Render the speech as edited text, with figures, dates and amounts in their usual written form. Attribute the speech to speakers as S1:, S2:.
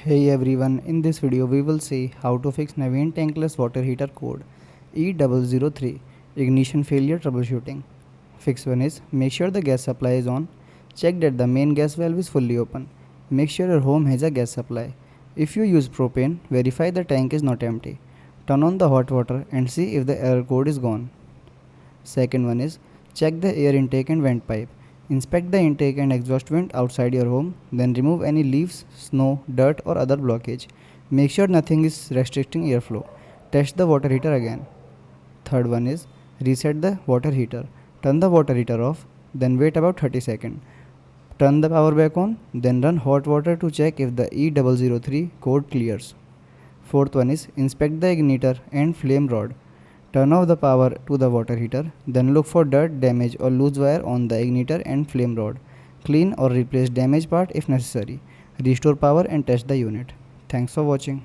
S1: Hey everyone, in this video we will see how to fix Navien tankless water heater code E003 ignition failure troubleshooting. Fix 1 is make sure the gas supply is on. Check that the main gas valve is fully open. Make sure your home has a gas supply. If you use propane, verify the tank is not empty. Turn on the hot water and see if the error code is gone. Second one is check the air intake and vent pipe. Inspect the intake and exhaust vent outside your home, then remove any leaves, snow, dirt or other blockage. Make sure nothing is restricting airflow. Test the water heater again. Third one is reset the water heater. Turn the water heater off, then wait about 30 seconds. Turn the power back on, then run hot water to check if the E003 code clears. Fourth one is inspect the igniter and flame rod. Turn off the power to the water heater, then look for dirt, damage or loose wire on the igniter and flame rod. Clean or replace damaged part if necessary. Restore power and test the unit. Thanks for watching.